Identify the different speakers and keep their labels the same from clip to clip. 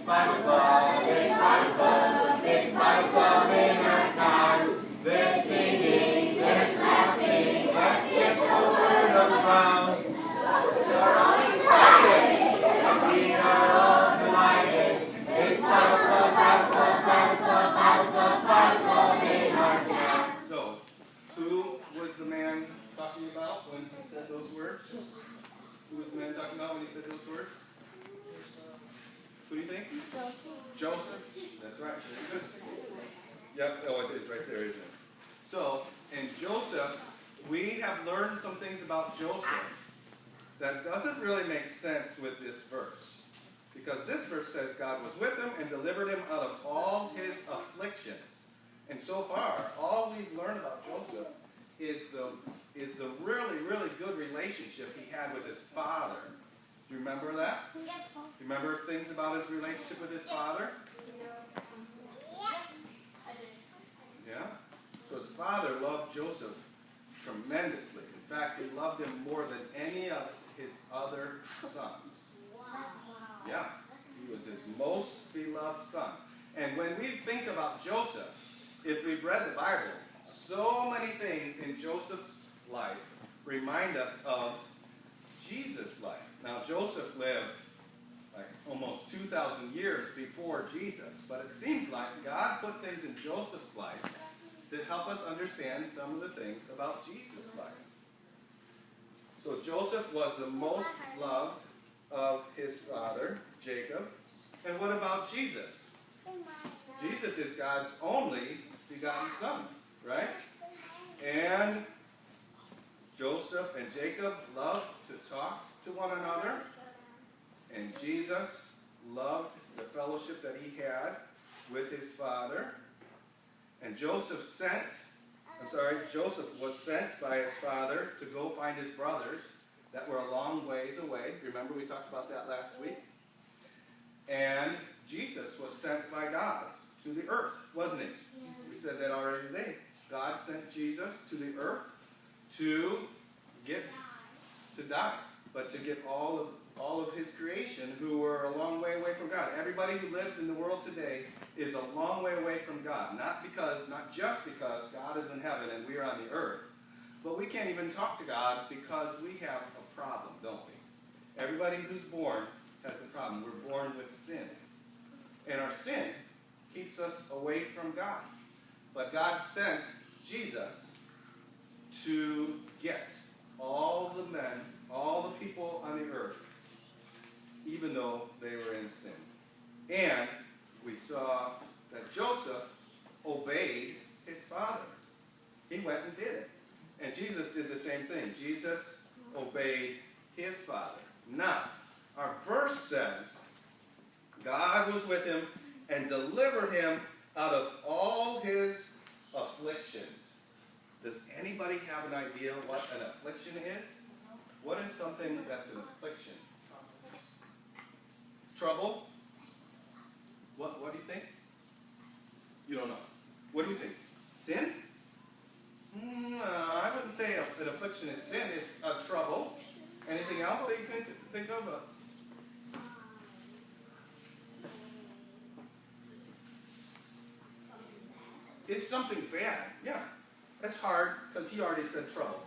Speaker 1: Bible Club, it's Bible Club, it's Bible Club in our town. There's singing, there's laughing, let's get the word on the ground. We're all excited, and we are all delighted. It's Bible Club, Bible Club, Bible Club, Bible Club, Bible Club in our town.
Speaker 2: So, who was the man talking about when he said those words? Who was the man talking about when he said those words? Who do you think? Joseph. That's right. Yep. Oh, it's right there, isn't it? So, in Joseph, we have learned some things about Joseph that doesn't really make sense with this verse. Because this verse says God was with him and delivered him out of all his afflictions. And so far, all we've learned about Joseph is the really, really good relationship he had with his father. Do you remember that? Do you remember things about his relationship with his father? Yeah? So his father loved Joseph tremendously. In fact, he loved him more than any of his other sons. Yeah. He was his most beloved son. And when we think about Joseph, if we've read the Bible, so many things in Joseph's life remind us of Jesus' life. Now, Joseph lived like almost 2,000 years before Jesus, but it seems like God put things in Joseph's life to help us understand some of the things about Jesus' life. So Joseph was the most loved of his father, Jacob. And what about Jesus? Jesus is God's only begotten son, right? And Joseph and Jacob loved to talk to one another, and Jesus loved the fellowship that he had with his father. And Joseph was sent by his father to go find his brothers that were a long ways away. Remember we talked about that last week? And Jesus was sent by God to the earth, wasn't he? Yeah. We said that already today. God sent Jesus to the earth to die, but to get all of his creation who were a long way away from God. Everybody who lives in the world today is a long way away from God. Not just because God is in heaven and we are on the earth, but we can't even talk to God because we have a problem, don't we? Everybody who's born has a problem. We're born with sin. And our sin keeps us away from God. But God sent Jesus to get all the men, all the people on the earth, even though they were in sin. And we saw that Joseph obeyed his father. He went and did it. And Jesus did the same thing. Jesus obeyed his father. Now, our verse says, God was with him and delivered him out of all his afflictions. Does anybody have an idea what an affliction is? What is something that's an affliction? Trouble? What do you think? You don't know. What do you think? Sin? I wouldn't say an affliction is sin. It's a trouble. Anything else that you can think of? It's something bad. Yeah. That's hard because he already said trouble.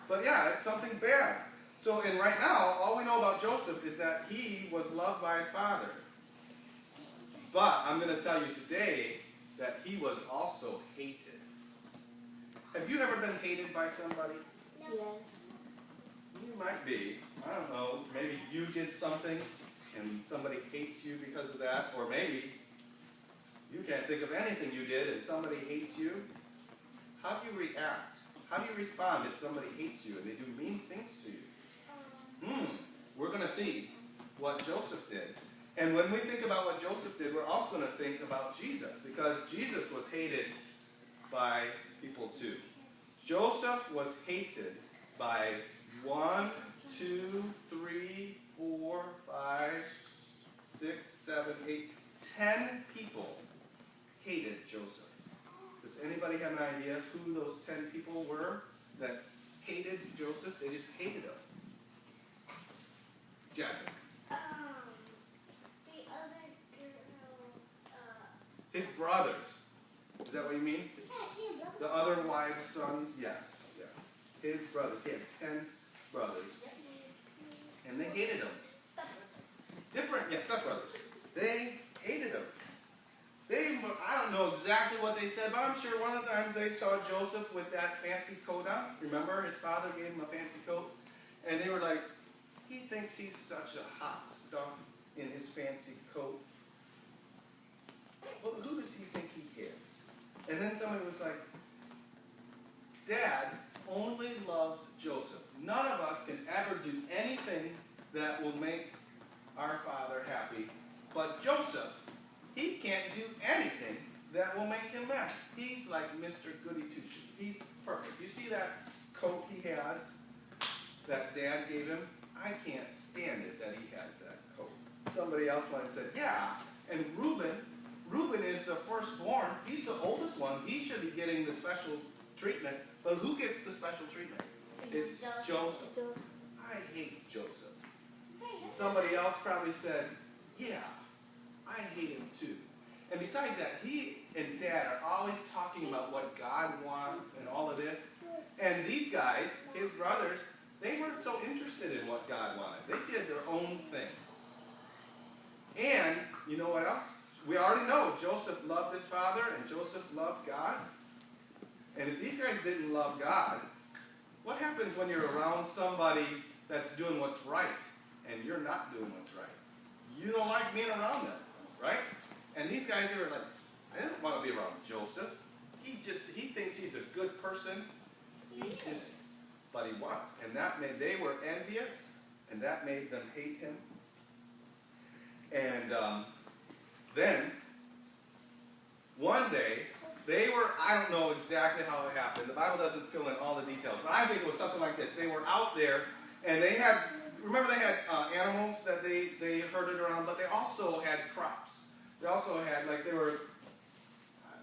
Speaker 2: But yeah, it's something bad. So, and right now, all we know about Joseph is that he was loved by his father. But I'm going to tell you today that he was also hated. Have you ever been hated by somebody?
Speaker 3: Yes.
Speaker 2: You might be. I don't know. Maybe you did something and somebody hates you because of that. Or maybe you can't think of anything you did and somebody hates you. How do you react? How do you respond if somebody hates you and they do mean things to you? We're going to see what Joseph did. And when we think about what Joseph did, we're also going to think about Jesus, because Jesus was hated by people too. Joseph was hated by 1, 2, 3, 4, 5, 6, 7, 8, 10 people hated Joseph. Does anybody have an idea who those 10 people were that hated Joseph? They just hated him. Jasmine.
Speaker 3: The other girl.
Speaker 2: His brothers. Is that what you mean? The other wives' sons? Yes, yes. His brothers. He had 10 brothers. And they hated him. Different, yeah, stepbrothers. They hated him. I don't know exactly what they said, but I'm sure one of the times they saw Joseph with that fancy coat on. Remember, his father gave him a fancy coat? And they were like, he thinks he's such a hot stuff in his fancy coat. Well, who does he think he is? And then somebody was like, Dad only loves Joseph. None of us can ever do anything that will make our father happy. But Joseph, he can't do anything that will make him mad. He's like Mr. Goody Two-Shoes. He's perfect. You see that coat he has that Dad gave him? I can't stand it that he has that coat. Somebody else might have said, yeah, and Reuben is the firstborn. He's the oldest one. He should be getting the special treatment. But who gets the special treatment? It's Joseph. I hate Joseph. Somebody else probably said, yeah, I hate him too. And besides that, he and Dad are always talking about what God wants and all of this. And these guys, his brothers, they weren't so interested in what God wanted. They did their own thing. And you know what else? We already know Joseph loved his father and Joseph loved God. And if these guys didn't love God, what happens when you're around somebody that's doing what's right and you're not doing what's right? You don't like being around them, right? And these guys, they were like, I don't want to be around Joseph. He thinks he's a good person. But he was. And that made, they were envious, and that made them hate him. And then, one day, they were, I don't know exactly how it happened. The Bible doesn't fill in all the details, but I think it was something like this. They were out there, and they had, remember they had animals that they herded around, but they also had crops. They also had, like, they were,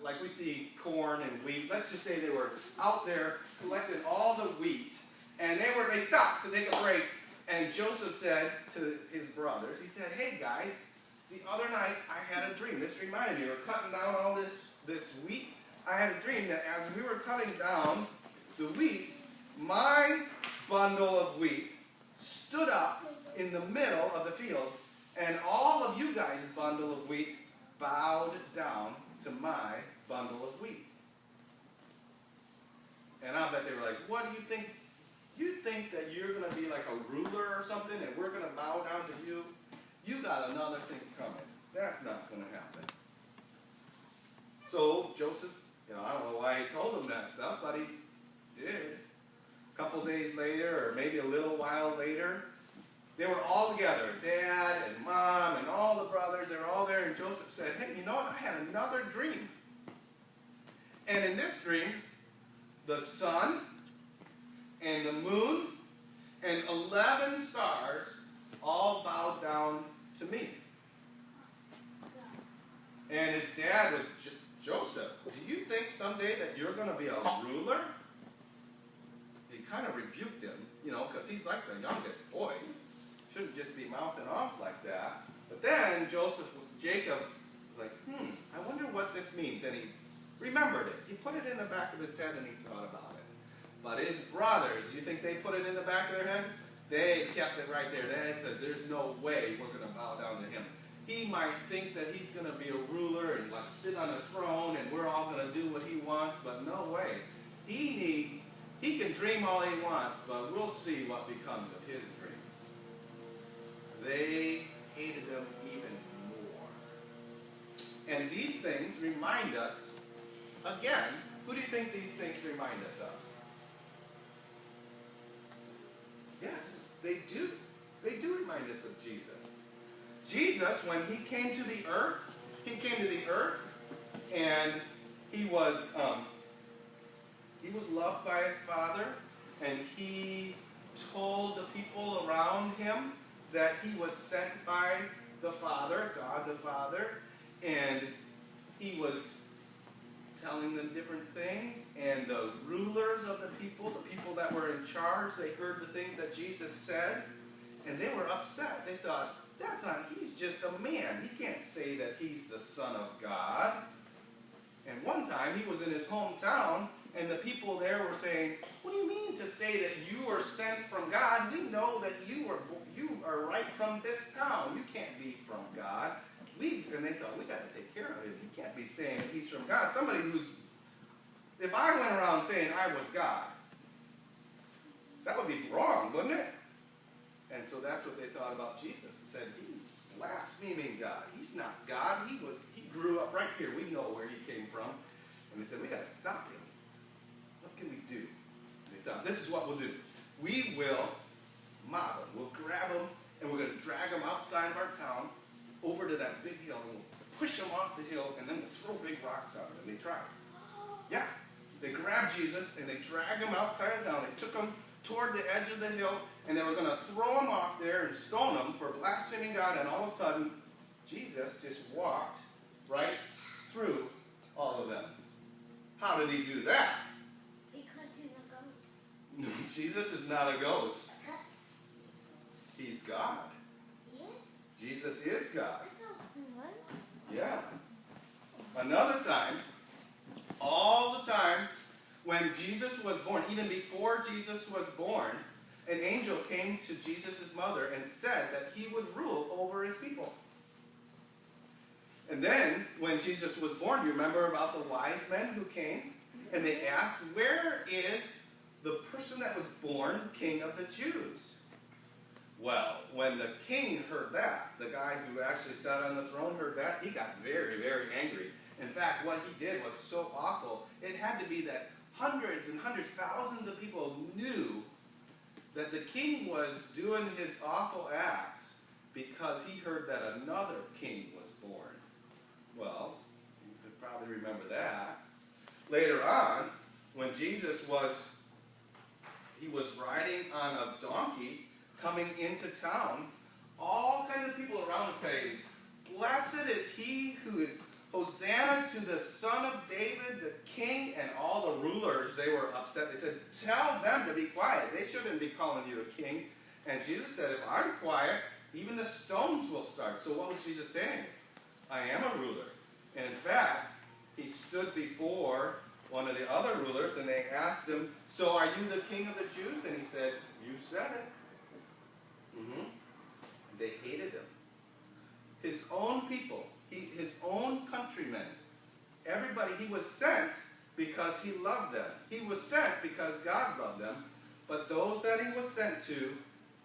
Speaker 2: like we see corn and wheat. Let's just say they were out there collecting all the wheat, and they stopped to take a break, and Joseph said to his brothers, he said, hey guys, the other night I had a dream. This reminded me, we were cutting down all this wheat. I had a dream that as we were cutting down the wheat, my bundle of wheat stood up in the middle of the field, and all of you guys' bundle of wheat bowed down to my bundle of wheat. And I bet they were like, what do you think? You think that you're going to be like a ruler or something and we're going to bow down to you? You got another thing coming. That's not going to happen. So Joseph, I don't know why he told them that stuff, but he did. A couple days later, or maybe a little while later, they were all together. Dad and Mom and all the brothers, they were all there, and Joseph said, hey, you know what? I had another dream. And in this dream, the sun and the moon and 11 stars all bowed down to me. And his dad was Joseph, do you think someday that you're going to be a ruler? He kind of rebuked him, because he's like the youngest boy. Shouldn't just be mouthing off like that. But then Jacob was like, I wonder what this means. And he remembered it. He put it in the back of his head and he thought about it. But his brothers, you think they put it in the back of their head? They kept it right there. They said, there's no way we're going to bow down to him. He might think that he's going to be a ruler and like sit on a throne and we're all going to do what he wants, but no way. He can dream all he wants, but we'll see what becomes of his dreams. They hated him even more. And these things remind us, again, who do you think these things remind us of? Yes, they do. They do remind us of Jesus. Jesus, when he came to the earth, and he was loved by his Father, and he told the people around him that he was sent by the Father, God the Father, and he was telling them different things, and the rulers of the people that were in charge, they heard the things that Jesus said, and they were upset. They thought, he's just a man. He can't say that he's the Son of God. And one time he was in his hometown, and the people there were saying, "What do you mean to say that you are sent from God? We know that you are right from this town. You can't be from God." And they thought, we got to take care of him. He can't be saying that he's from God. Somebody who's, if I went around saying I was God, that would be wrong, wouldn't it? And so that's what they thought about Jesus. They said, he's blaspheming God. He's not God. He grew up right here. We know where he came from. And they said, we got to stop him. What can we do? And they thought, this is what we'll do. We will mob him. We'll grab him, and we're going to drag him outside of our town over to that big hill, and we'll push him off the hill, and then we'll throw big rocks at him. And they tried. Yeah. They grabbed Jesus, and they dragged him outside of town. They took him toward the edge of the hill, and they were going to throw him off there and stone him for blaspheming God, and all of a sudden, Jesus just walked right through all of them. How did he do that?
Speaker 1: Because he's a ghost.
Speaker 2: Jesus is not a ghost. He's God.
Speaker 1: Yes?
Speaker 2: Jesus is God.
Speaker 1: What?
Speaker 2: Yeah. Another time, all the time, when Jesus was born, even before Jesus was born, an angel came to Jesus' mother and said that he would rule over his people. And then, when Jesus was born, you remember about the wise men who came? And they asked, where is the person that was born king of the Jews? Well, when the king heard that, the guy who actually sat on the throne heard that, he got very, very angry. In fact, what he did was so awful, it had to be that hundreds and hundreds, thousands of people knew that the king was doing his awful acts because he heard that another king was born. Well, you could probably remember that. Later on, when Jesus was riding on a donkey coming into town, all kinds of people around him saying, "Blessed is he who is Hosanna to the Son of David, the King," and all the rulers, they were upset. They said, "Tell them to be quiet. They shouldn't be calling you a king." And Jesus said, "If I'm quiet, even the stones will start." So what was Jesus saying? I am a ruler. And in fact, he stood before one of the other rulers, and they asked him, "So are you the king of the Jews?" And he said, "You said it." They hated him. His own people, his own countrymen, everybody, he was sent because he loved them. He was sent because God loved them. But those that he was sent to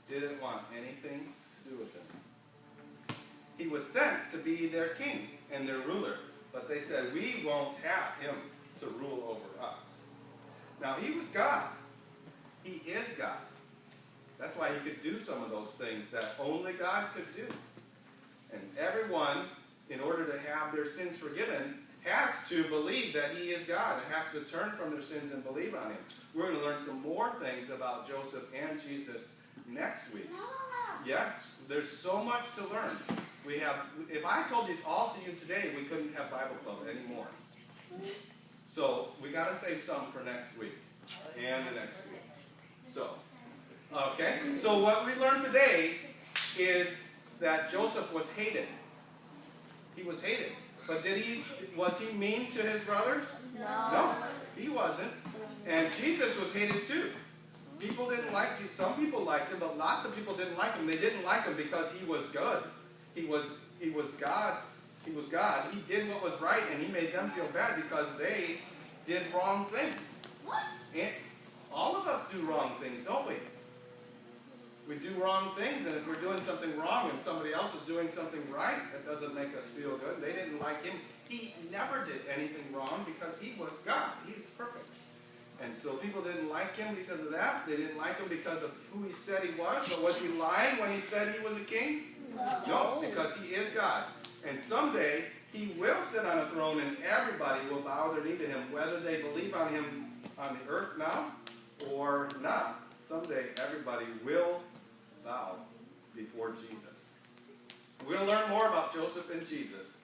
Speaker 2: didn't want anything to do with him. He was sent to be their king and their ruler. But they said, "We won't have him to rule over us." Now, he was God. He is God. That's why he could do some of those things that only God could do. And everyone, in order to have their sins forgiven, has to believe that he is God and has to turn from their sins and believe on him. We're going to learn some more things about Joseph and Jesus next week. Yes, there's so much to learn. If I told it all to you today, we couldn't have Bible club anymore. So we got to save some for next week and the next week. So what we learned today is that Joseph was hated. He was hated. But was he mean to his brothers? No, he wasn't. And Jesus was hated too. People didn't like Jesus. Some people liked him, but lots of people didn't like him. They didn't like him because he was good. He was God. He did what was right, and he made them feel bad because they did wrong things. And all of us do wrong things, don't we? We do wrong things, and if we're doing something wrong and somebody else is doing something right, that doesn't make us feel good. They didn't like him. He never did anything wrong because he was God. He was perfect. And so people didn't like him because of that. They didn't like him because of who he said he was. But was he lying when he said he was a king? No, because he is God. And someday he will sit on a throne and everybody will bow their knee to him, whether they believe on him on the earth now or not. Someday everybody will bow before Jesus. We're going to learn more about Joseph and Jesus